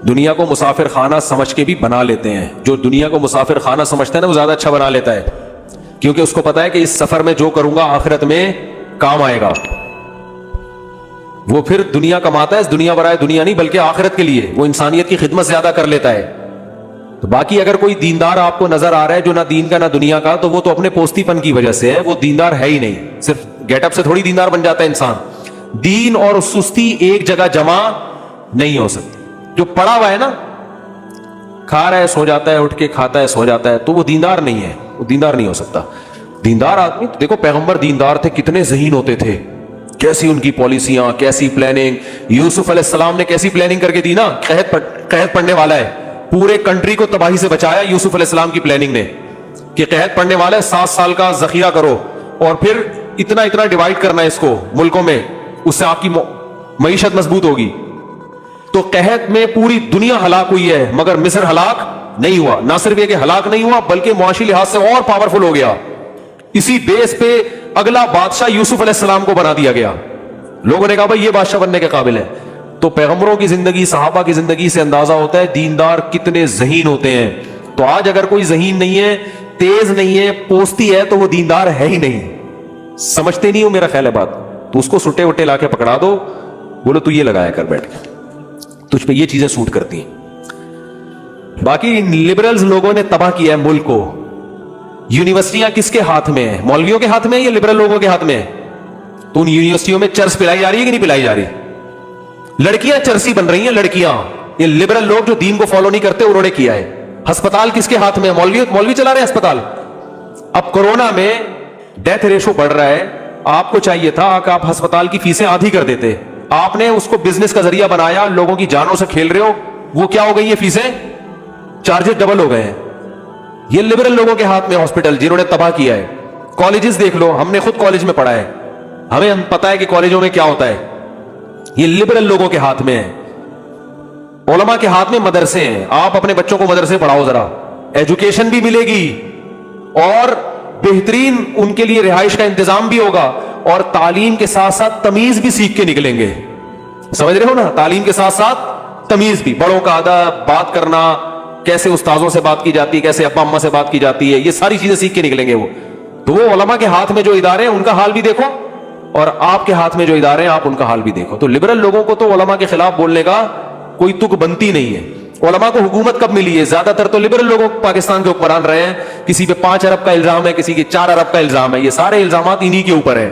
دنیا کو مسافر خانہ سمجھ کے بھی بنا لیتے ہیں. جو دنیا کو مسافر خانہ سمجھتا ہے نا وہ زیادہ اچھا بنا لیتا ہے, کیونکہ اس کو پتا ہے کہ اس سفر میں جو کروں گا آخرت میں کام آئے گا. وہ پھر دنیا کماتا ہے, دنیا برائے دنیا نہیں بلکہ آخرت کے لیے, وہ انسانیت کی خدمت زیادہ کر لیتا ہے. تو باقی اگر کوئی دیندار آپ کو نظر آ رہا ہے جو نہ دین کا نہ دنیا کا, تو وہ تو اپنے پوستی پن کی وجہ سے ہے, وہ دیندار ہے ہی نہیں. صرف گیٹ اپ سے تھوڑی دیندار بن جاتا ہے انسان. دین اور سستی ایک جگہ جمع نہیں ہو سکتی. جو پڑا ہوا ہے نا, کھا رہا ہے سو جاتا ہے, اٹھ کے کھاتا ہے سو جاتا ہے, تو وہ دیندار نہیں ہے, وہ دیندار نہیں ہو سکتا. دیندار آدمی, دیکھو پیغمبر دیندار تھے, کتنے ذہین ہوتے تھے, کیسی ان کی پالیسیاں, کیسی پلاننگ. یوسف علیہ السلام نے کیسی پلاننگ کر کے دی نا, قحط پڑنے والا ہے, پورے کنٹری کو تباہی سے بچایا یوسف علیہ السلام کی پلاننگ نے, کہ قحط پڑنے والا ہے, 7 سال کا ذخیرہ کرو اور پھر اتنا اتنا ڈیوائڈ کرنا ہے اس کو ملکوں میں, اس سے آپ کی معیشت مضبوط ہوگی. تو قحط میں پوری دنیا ہلاک ہوئی ہے, مگر مصر ہلاک نہیں ہوا. نہ صرف یہ کہ ہلاک نہیں ہوا بلکہ معاشی لحاظ سے اور پاورفل ہو گیا. اسی بیس پہ اگلا بادشاہ یوسف علیہ السلام کو بنا دیا گیا. لوگوں نے کہا بھائی یہ بادشاہ بننے کے قابل ہے. تو پیغمبروں کی زندگی, صحابہ کی زندگی سے اندازہ ہوتا ہے دیندار کتنے ذہین ہوتے ہیں. تو آج اگر کوئی ذہین نہیں ہے, تیز نہیں ہے, پوستی ہے, تو وہ دیندار ہے ہی نہیں. سمجھتے نہیں ہو میرا خیال ہے بات. تو اس کو سٹے وٹے لا کے پکڑا دو, بولو تو یہ لگایا کر بیٹھ کے, تجھ پہ یہ چیزیں سوٹ کرتی ہیں. باقی لبرلز لوگوں نے تباہ کیا ہے ملک کو. یونیورسٹیاں کس کے ہاتھ میں ہیں, مولویوں کے ہاتھ میں یا لبرل لوگوں کے ہاتھ میں؟ تو ان یونیورسٹیوں میں چرس پلائی جا رہی ہے کہ نہیں پلائی جا رہی؟ لڑکیاں چرسی بن رہی ہیں, لڑکیاں. یہ لبرل لوگ جو دین کو فالو نہیں کرتے انہوں نے کیا ہے. ہسپتال کس کے ہاتھ میں؟ مولوی چلا رہے ہیں ہسپتال. اب کورونا میں ڈیتھ ریشو بڑھ رہا ہے, آپ کو چاہیے تھا کہ آپ ہسپتال کی فیسیں آدھی کر دیتے. آپ نے اس کو بزنس کا ذریعہ بنایا, لوگوں کی جانوں سے کھیل رہے ہو. وہ کیا ہو گئی یہ فیسیں, چارجز ڈبل ہو گئے ہیں. یہ لبرل لوگوں کے ہاتھ میں ہاسپٹل, جنہوں نے تباہ کیا ہے. کالجز دیکھ لو, ہم نے خود کالج میں پڑھا ہے, ہمیں پتا ہے کہ کالجوں میں کیا ہوتا ہے. یہ لبرل لوگوں کے ہاتھ میں ہے. علماء کے ہاتھ میں مدرسے ہیں. آپ اپنے بچوں کو مدرسے پڑھاؤ ذرا, ایجوکیشن بھی ملے گی اور بہترین ان کے لیے رہائش کا انتظام بھی ہوگا, اور تعلیم کے ساتھ ساتھ تمیز بھی سیکھ کے نکلیں گے. سمجھ رہے ہو نا, تعلیم کے ساتھ ساتھ تمیز بھی, بڑوں کا ادب, بات کرنا, کیسے استاذوں سے بات کی جاتی ہے, کیسے ابا اماں سے بات کی جاتی ہے, یہ ساری چیزیں سیکھ کے نکلیں گے وہ. تو وہ علماء کے ہاتھ میں جو ادارے ہیں ان کا حال بھی دیکھو, اور آپ کے ہاتھ میں جو ادارے ہیں آپ ان کا حال بھی دیکھو. تو لبرل لوگوں کو تو علماء کے خلاف بولنے کا کوئی تک بنتی نہیں ہے. علماء کو حکومت کب ملی ہے؟ زیادہ تر تو لبرل لوگوں پاکستان کے حکمران رہے ہیں. کسی پہ 5 ارب کا الزام ہے, کسی کے 4 ارب کا الزام ہے, یہ سارے الزامات انہی کے اوپر ہیں.